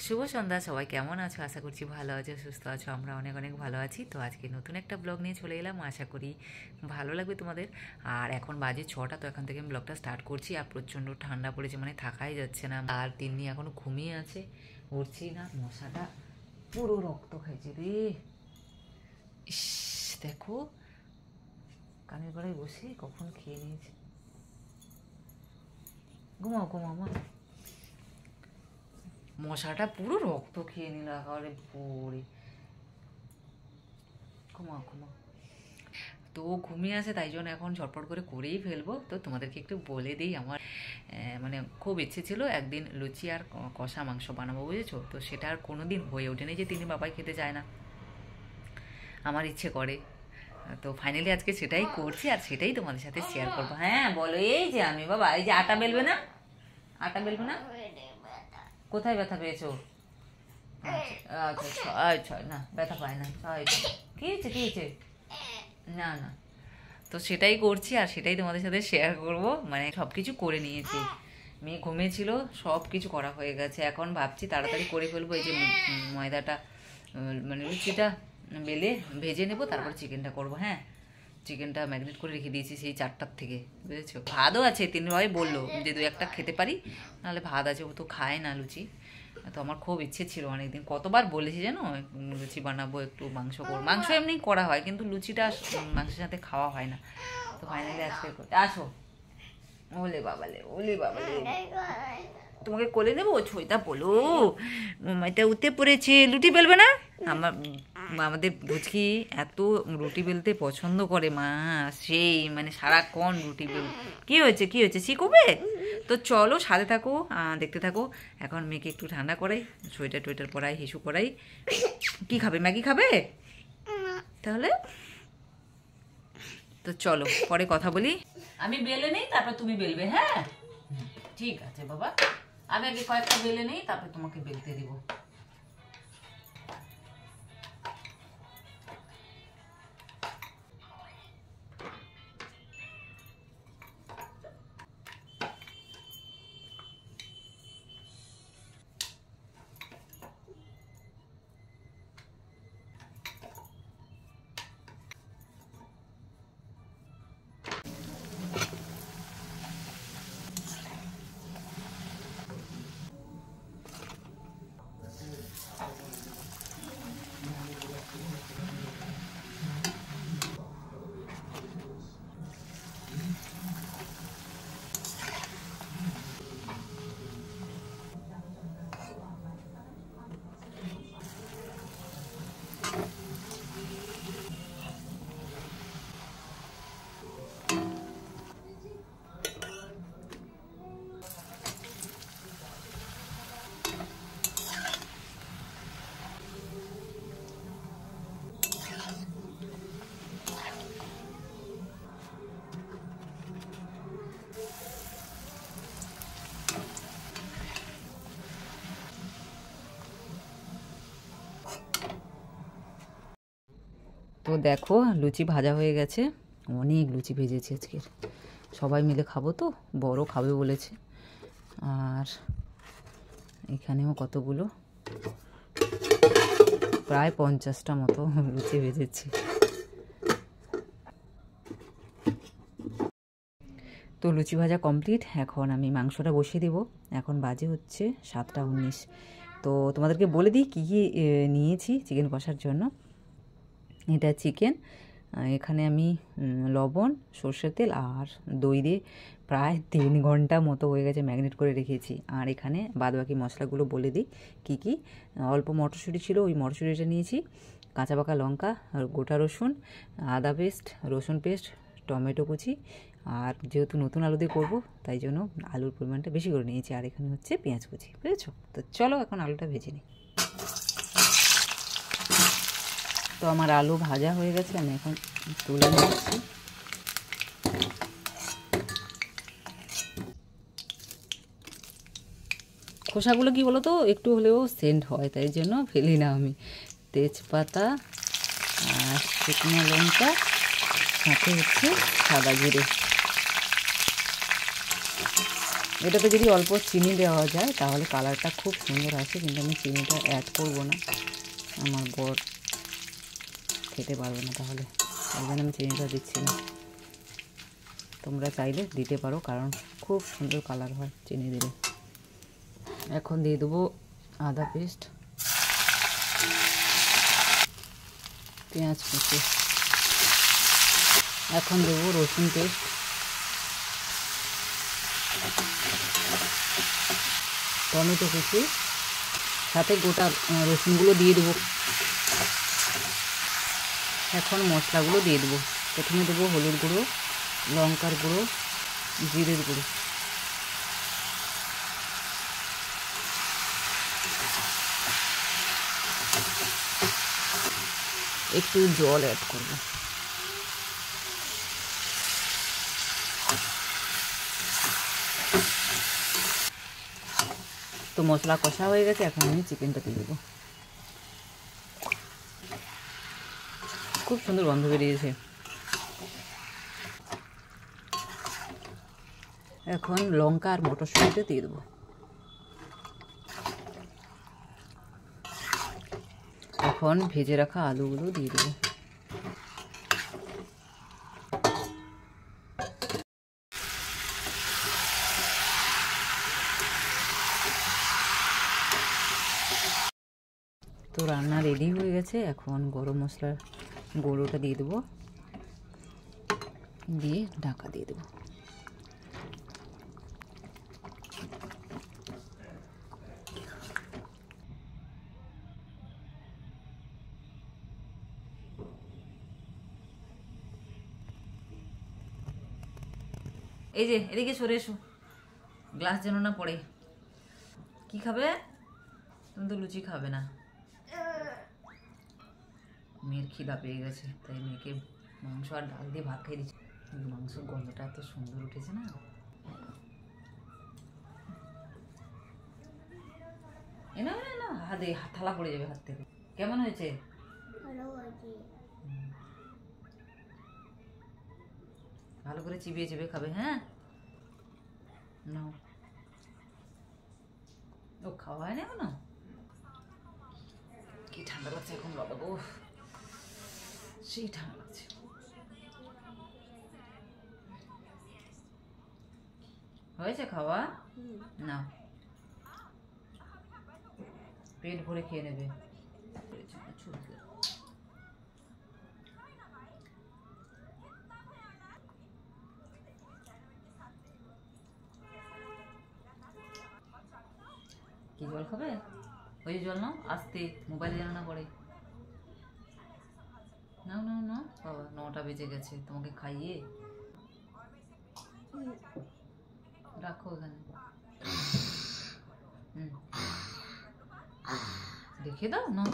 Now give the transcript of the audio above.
শুভ সন্ধ্যা সবাই, কেমন আছো? আশা করছি ভালো আছো, সুস্থ আছো। আমরা অনেক অনেক ভালো আছি। তো আজকে নতুন একটা ব্লগ নিয়ে চলে এলাম, আশা করি ভালো লাগবে তোমাদের। আর এখন বাজে 6টা, তো এখন থেকে আমি ব্লগটা স্টার্ট করছি। আর প্রচণ্ড ঠান্ডা পড়েছে, মানে থাকাই যাচ্ছে না। আর তিন্নি এখনও ঘুমিয়ে আছে, উঠছি না। মশাটা পুরো রক্ত খাইছে রে। ইস, দেখো কানের গলায় বসে কখন খেয়ে নিয়েছে। ঘুমাও ঘুমাও মা। মশাটা পুরো রক্ত খেয়ে নিল একেবারে পড়ে। ঘুমাও ঘুমাও। তো ঘুমিয়ে আছে, তাই জন্য এখন ঝটপট করে করেই ফেলবো। তো তোমাদেরকে একটু বলে দিই, আমার মানে খুব ইচ্ছে ছিল একদিন লুচি আর কষা মাংস বানাবো, বুঝেছো? তো সেটা আর কোনো দিন হয়ে ওঠেনি, যে তিনি বাবাই খেতে চায় না, আমার ইচ্ছে করে। তো ফাইনালি আজকে সেটাই করছি, আর সেটাই তোমাদের সাথে শেয়ার করবো। হ্যাঁ বলো। এই যে আমি বাবা, এই যে আটা বেলবে না, আটা বেলবে না। কোথায় ব্যথা পেয়েছো? আচ্ছা আচ্ছা আচ্ছা, না ব্যথা পায় না। কি হয়েছে কি হয়েছে? না না। তো সেটাই করছি, আর সেটাই তোমাদের সাথে শেয়ার করব। মানে সব কিছু করে নিয়েছি, মেয়ে ঘুমিয়েছিল, সব কিছু করা হয়ে গেছে। এখন ভাবছি তাড়াতাড়ি করে ফেলবো। এই যে ময়দাটা, মানে লুচিটা বেলে ভেজে নেবো, তারপর চিকেনটা করব। হ্যাঁ, চিকেনটা ম্যারিনেট করে রেখে দিয়েছি সেই 4টার থেকে, বুঝেছো? ভাতও আছে, তিন ভাই বললো যে 2-1টা খেতে পারি, নাহলে ভাত আছে, ও তো খায় না লুচি। তো আমার খুব ইচ্ছে ছিল অনেকদিন, কতবার বলেছি জানো, লুচি বানাবো, একটু মাংস করবো। মাংস এমনি করা হয়, কিন্তু লুচিটা মাংসের সাথে খাওয়া হয় না। তো ফাইনালি আজকে আসো। ওলে বাবালে, ওলে বাবালে, তোমাকে কোলে দেবো? ছইটা বলো, মাইটা উঠতে পড়েছে। রুটি বেলবে না? আমাদের বুঝি এত রুটি বেলতে পছন্দ করে মা, সেই মানে সারাক্ষণ রুটি বেল। কি হয়েছে কি হয়েছে, শিখবে? তো চলো সাথে থাকো, দেখতে থাকো। এখন মেয়েকে একটু ঠান্ডা করাই, সোয়েটার টোয়েটার পরাই, হিসু করাই। কি খাবে? ম্যাগি খাবে? তাহলে তো চলো পরে কথা বলি। আমি বেলে নেই, তারপর তুমি বেলবে। হ্যাঁ ঠিক আছে বাবা, আমি আগে কয়েকটা বেলে নেই, তারপর তোমাকে বেলতে দিব। তো দেখো লুচি ভাজা হয়ে গেছে, অনেক লুচি ভেজেছি আজকের, সবাই মিলে খাবো তো, বড় খাবে বলেছে। আর এখানেও কতগুলো, প্রায় 50টা মতো লুচি ভেজেছি। তো লুচি ভাজা কমপ্লিট, এখন আমি মাংসটা বসিয়ে দেবো। এখন বাজে হচ্ছে 7টা 19। তো তোমাদেরকে বলে দিই কী কী নিয়েছি চিকেন কষার জন্য। এটা চিকেন, এখানে আমি লবণ, সর্ষের তেল আর দই দিয়ে প্রায় 3 ঘন্টা মতো হয়ে গেছে ম্যারিনেট করে রেখেছি। আর এখানে বাদবাকি মশলাগুলো বলে দিই কী কী। অল্প মটরশুঁটি ছিল, ওই মটরশুঁটিটা নিয়েছি, কাঁচা পাকা লঙ্কা, গোটা রসুন, আদা পেস্ট, রসুন পেস্ট, টমেটো কুচি। আর যেহেতু নতুন আলু দিয়ে করবো, তাই জন্য আলুর পরিমাণটা বেশি করে নিয়েছি। আর এখানে হচ্ছে পেঁয়াজ কুচি, বুঝেছো? তো চলো এখন আলুটা ভেজে নিই। তো আমার আলু ভাজা হয়ে গেছে, আমি এখন তুলে নিচ্ছি। খোসাগুলো কি বলো তো, একটু হলেও সেন্ট হয়, তাই জন্য ফেলি না আমি। তেজপাতা আর শুকনো লঙ্কা, সাথে হচ্ছে সাদা জিরে। এটাতে যদি অল্প চিনি দেওয়া যায় তাহলে কালারটা খুব সুন্দর আসে, কিন্তু আমি চিনিটা অ্যাড করবো না, আমার বর খেতে পারবে না তাহলে, তাই জন্য আমি চিনিটা দিচ্ছি না। তোমরা চাইলে দিতে পারো, কারণ খুব সুন্দর কালার হয় চিনি দিলে। এখন দিয়ে দেবো আদা পেস্ট, পেঁয়াজ কুচি, এখন দেবো রসুন পেস্ট, টমেটো কুচি, সাথে গোটা রসুনগুলো দিয়ে দেবো। এখন মশলাগুলো দিয়ে দেবো। প্রথমে দেবো হলুদ গুঁড়ো, লঙ্কার গুঁড়ো, জিরের গুঁড়ো, একটু জল অ্যাড করব। তো মশলা কষা হয়ে গেছে, এখন আমি চিকেনটা দিয়ে দেবো। খুব সুন্দর গন্ধ বেরিয়েছে। এখন লঙ্কা আর মটরশুঁটিটা দিয়ে দেবো। এখন ভেজে রাখা আলুগুলো দিয়ে দেবো। তো রান্না রেডি হয়ে গেছে, এখন গরম মশলার গুঁড়োটা দিয়ে দেবো, দিয়ে ঢাকা দিয়ে দেবো। এই যে এদিকে সরে এসো, গ্লাস যেন না পড়ে। কি খাবে? তুমি তো লুচি খাবে না। মেয়ের খিদা পেয়ে গেছে, তাই মেয়েকে মাংস আর ডাল দিয়ে ভাত খাই দিচ্ছি। মাংসের গন্ধটা এত সুন্দর উঠেছে না। না না না, হাতে থালা পড়ে যাবে হাত থেকে। কেমন হয়েছে? ভালো করে চিবিয়ে চিবিয়ে খাবে, হ্যাঁ? নাও। ও খাওয়া হয় না এখনো? কি ঠান্ডা লাগছে এখন বাবা গো, সেই ঠান্ডা লাগছে। হয়েছে খাওয়া? না, পেট ভরে খেয়ে নেবে। কি জল খাবে? ওই জল নাও, আস্তে, মোবাইলে যেন না পড়ে। নাও নাও নাও বাবা, 9টা বেজে গেছে, তোমাকে খাইয়ে রাখো ওখানে। দেখে দাও না।